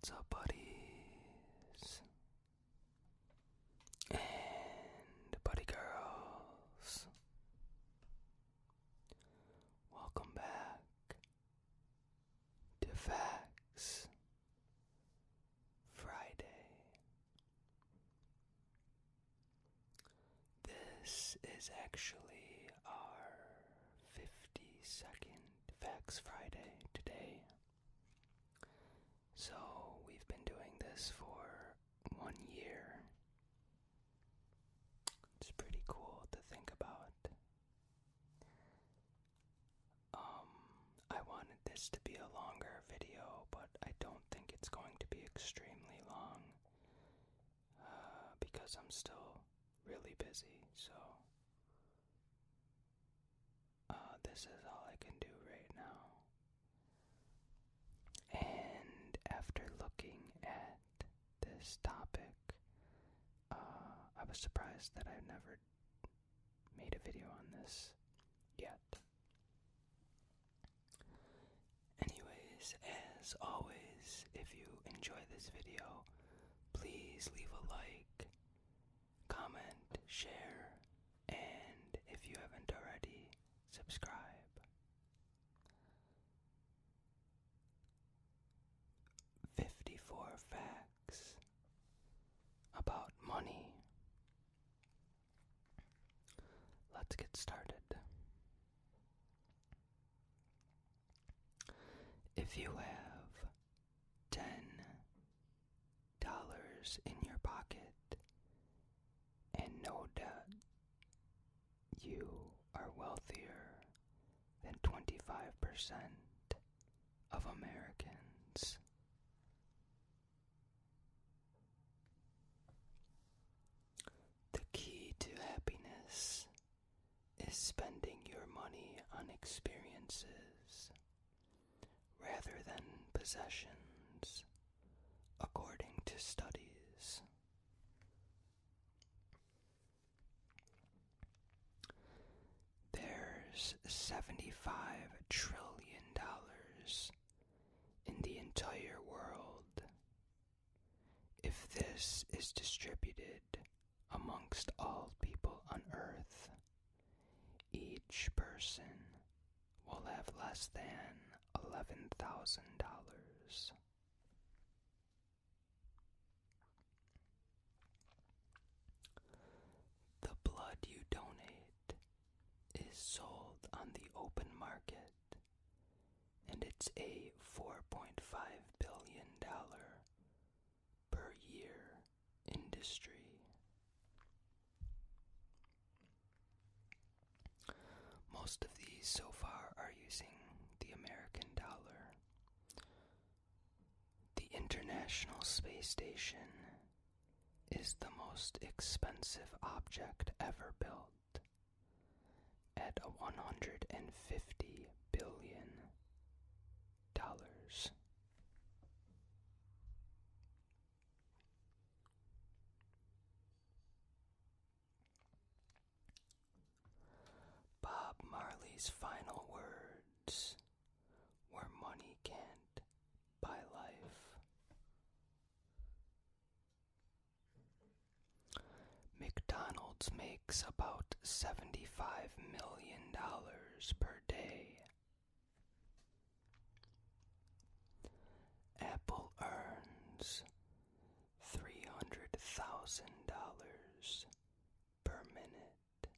What's up, buddies and buddy girls? Welcome back to Facts Friday. This is actually our 52nd Facts Friday today. So we've been doing this for 1 year. It's pretty cool to think about. I wanted this to be a longer video, but I don't think it's going to be extremely long because I'm still really busy, so this is all I can do right now. And after looking at this topic, I was surprised that I've never made a video on this yet. Anyways, as always, if you enjoy this video, please leave a like, comment, share, and if you haven't already, subscribe. 54 facts about money. Let's get started. If you have $10 in your pocket and no debt, you are wealthier than 25% of Americans. The key to happiness is spending your money on experiences rather than possessions, according to studies. There's $75 trillion in the entire world. If this is distributed amongst all people on Earth, each person will have less than $11,000. The blood you donate is sold on the open market, and it's a $4.5 billion per year industry. Most of these so far are using the American dollar. The International Space Station is the most expensive object ever built at $150 billion. Bob Marley's final words were, "Money can't buy life." McDonald's makes about $75 million per day. Apple earns $300,000 per minute.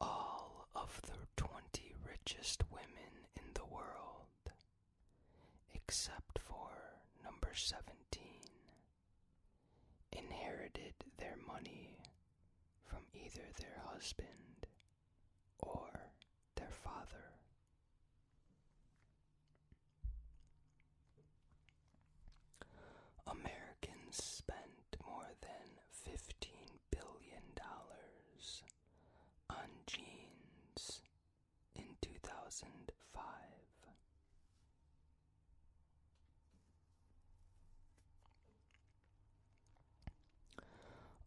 All of the 20 richest women in the world, except for number 17, inherited their money from either their husband or their father. Americans spent more than $15 billion on jeans in 2005.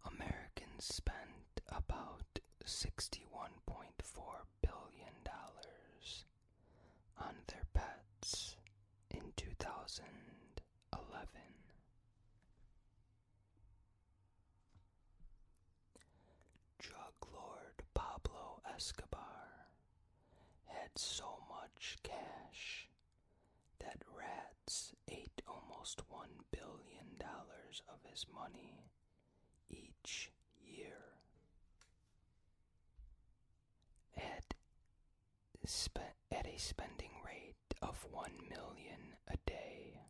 Americans spent about $61.4 billion had so much cash that rats ate almost $1 billion of his money each year. At a spending rate of $1 million a day,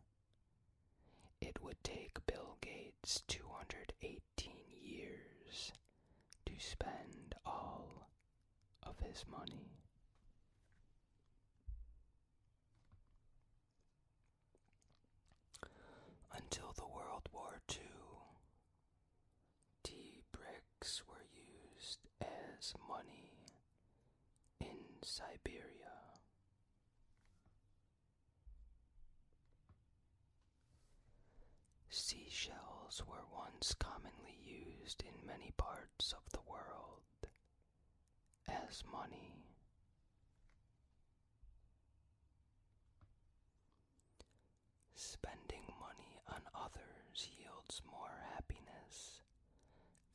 it would take Bill Gates 218 years to spend all of his money. Until the World War II, tea bricks were used as money in Siberia. Seashells were once commonly used in many parts of the world as money. Spending money on others yields more happiness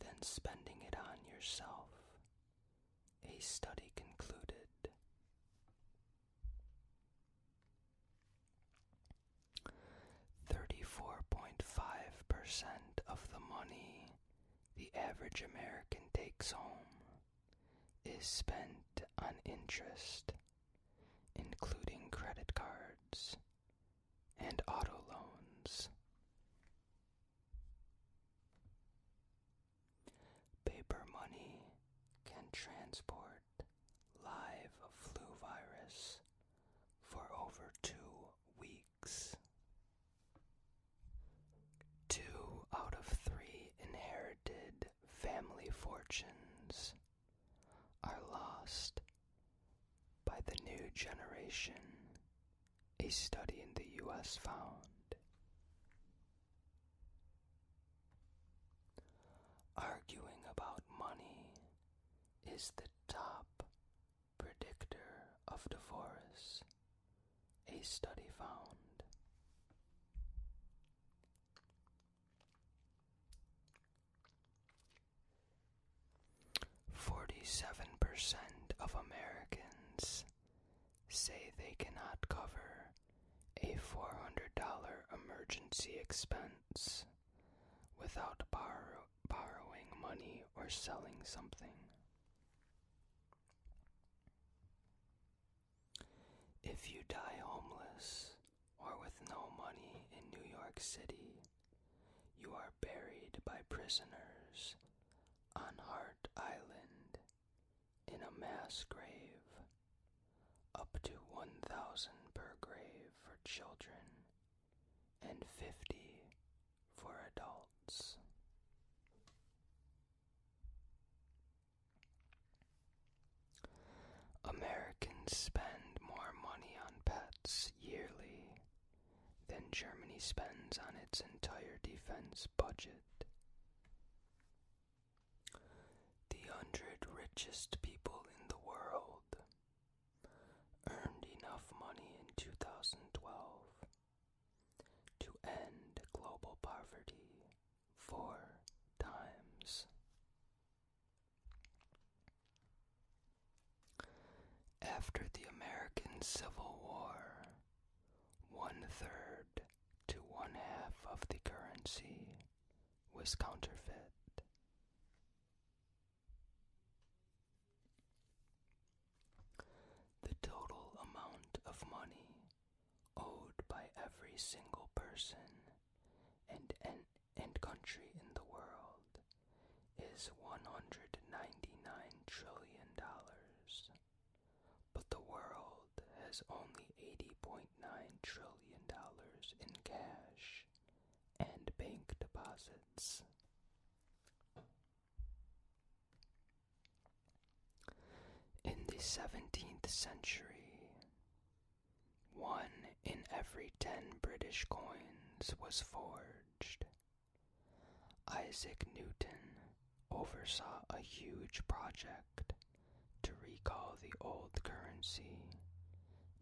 than spending it on yourself, a study concluded. 34.5% of the money the average American takes home is spent on interest, including credit cards and auto loans. Paper money can transport live flu virus for over 2 weeks. 2 out of 3 inherited family fortunes are lost by the new generation, a study in the U.S. found. Arguing about money is the top predictor of divorce, a study found. 47% of Americans say they cannot cover a $400 emergency expense without borrowing money or selling something. If you die homeless or with no money in New York City, you are buried by prisoners on Hart Island in a mass grave, up to 1,000 per grave for children and 50 for adults. Americans spend more money on pets yearly than Germany spends on its entire defense budget. The 100 richest people in the world earned enough money in 2012 to end global poverty 4 times. After the American Civil War, 1/3 to 1/2 of the currency was counterfeit. The total amount of money owed by every single person and country in the world is $199 trillion, but the world has only $80.9 trillion in cash and bank deposits. In the 17th century, 1 in every 10 British coins was forged. Isaac Newton oversaw a huge project to recall the old currency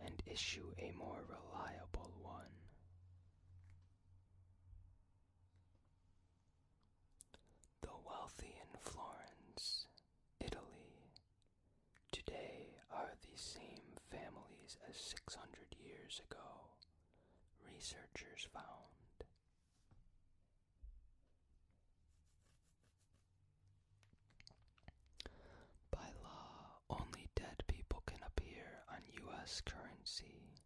and issue a more reliable one. The wealthy in Florence, Italy, today are the same family as 600 years ago, researchers found. By law, only dead people can appear on U.S. currency.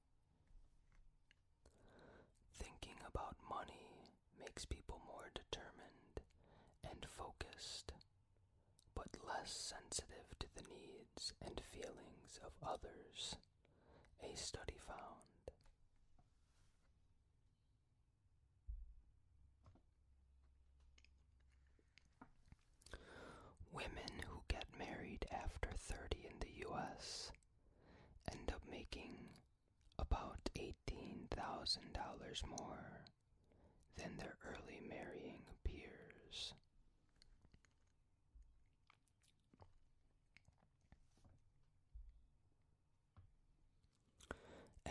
Thinking about money makes people more determined and focused, but less sensitive to the needs and feelings of others, a study found. Women who get married after 30 in the U.S. end up making about $18,000 more than their early marrying peers.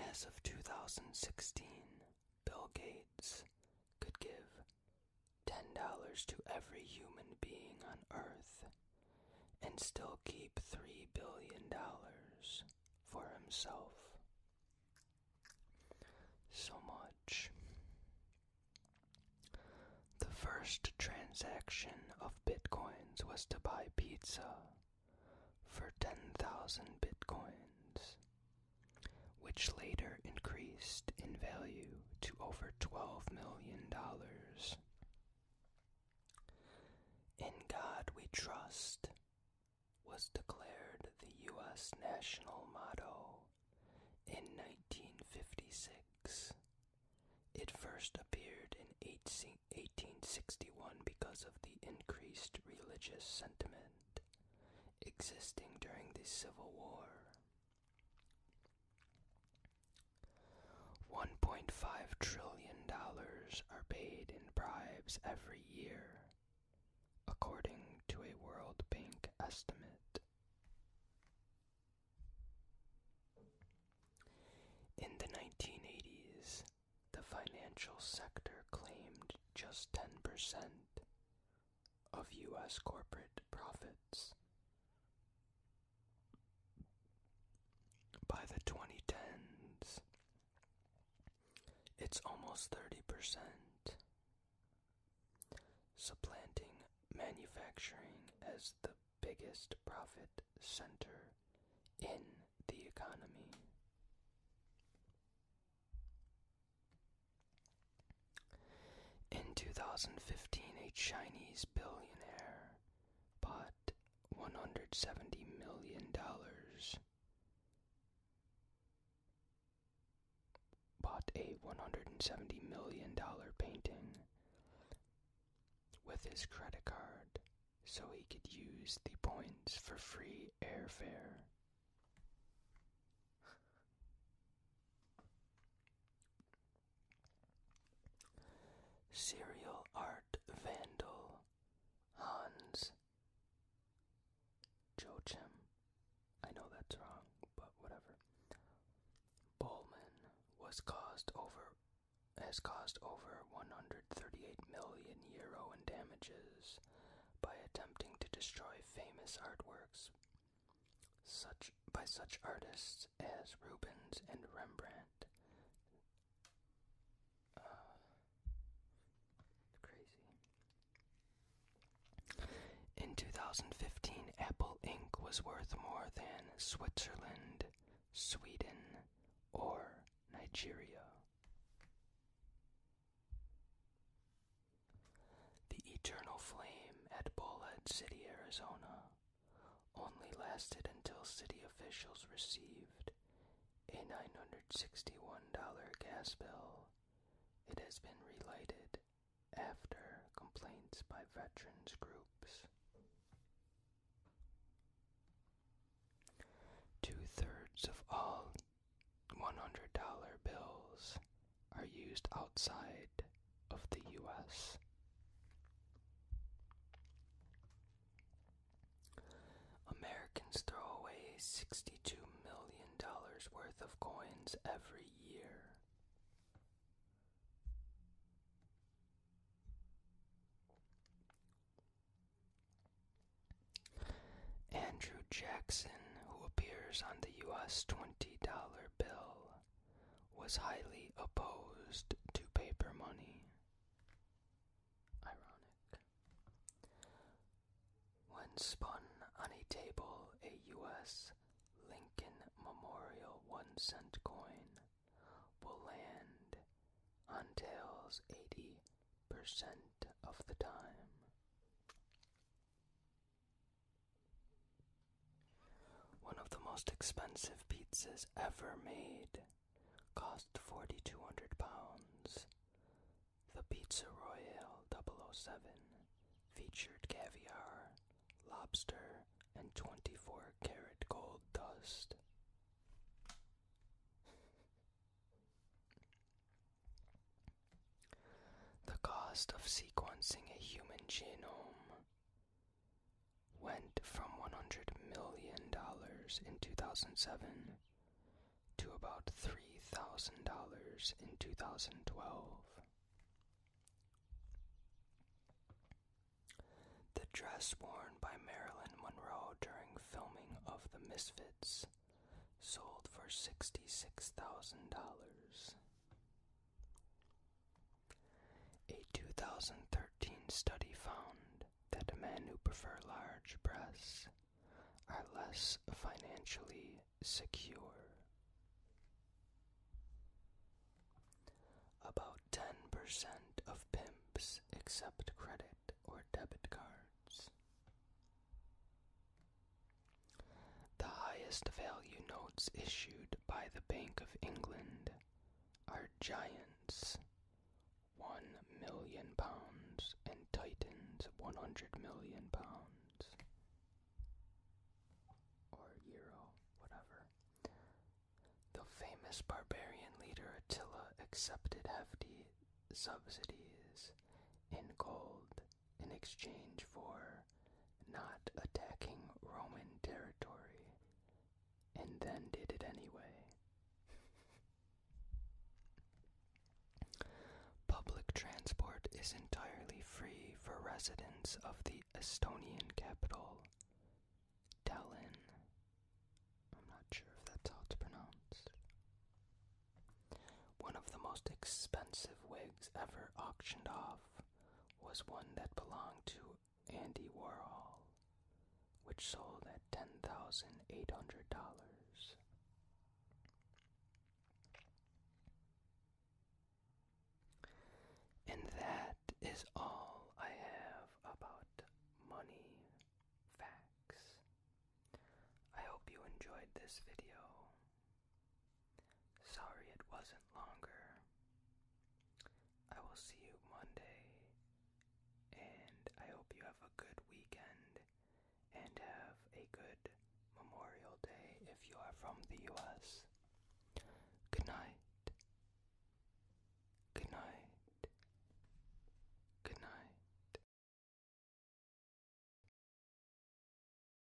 As of 2016, Bill Gates could give $10 to every human being on Earth and still keep $3 billion for himself. So much. The first transaction of bitcoins was to buy pizza for 10,000 bitcoins, which later increased in value to over $12 million. In God We Trust was declared the U.S. national motto in 1956. It first appeared in 1861 because of the increased religious sentiment existing during the Civil War. $1.5 trillion are paid in bribes every year, according to a World Bank estimate. In the 1980s, the financial sector claimed just 10% of U.S. corporate profits. By the 2010s, it's almost 30%, supplanting manufacturing as the biggest profit center in the economy. In 2015, a Chinese billionaire bought $170 million a $170 million painting with his credit card so he could use the points for free airfare. Serial art vandal Hans Joachim, I know that's wrong, but whatever, Bowman has caused over 138 million euro in damages by attempting to destroy famous artworks by such artists as Rubens and Rembrandt. Crazy. In 2015, Apple Inc. was worth more than Switzerland, Sweden, or Nigeria. The eternal flame at Bullhead City, Arizona, only lasted until city officials received a $961 gas bill. It has been relighted after complaints by veterans groups. 2/3 of all $100 bills are used outside of the U.S. Americans throw away $62 million worth of coins every year. Andrew Jackson, who appears on the U.S. $20 bill, was highly opposed to paper money. Ironic. When spun on a table, a U.S. Lincoln Memorial 1-cent coin will land on tails 80% of the time. One of the most expensive pizzas ever made cost 4,200 pounds. The Pizza Royale 007 featured caviar, lobster, and 24-karat gold dust. The cost of sequencing a human genome went from $100 million in 2007 to about $3,000 in 2012. The dress worn by Marilyn Monroe during filming of The Misfits sold for $66,000. A 2013 study found that men who prefer large breasts are less financially secure. About 10% of pimps accept credit or debit cards. The highest value notes issued by the Bank of England are Giants, £1 million, and Titans, £100 million. Or euro, whatever. The famous barbarian leader Attila accepted hefty subsidies in gold in exchange for not attacking Roman territory, and then did it anyway. Public transport is entirely free for residents of the Estonian capital, Tallinn. I'm not sure if that's how it's pronounced. One of the most expensive wigs ever auctioned off was one that belonged to Andy Warhol, which sold at $10,800. And that is all I have about money facts. I hope you enjoyed this video. Sorry it wasn't longer. I will see you Monday, and I hope you have a good weekend and have a good Memorial Day if you are from the U.S.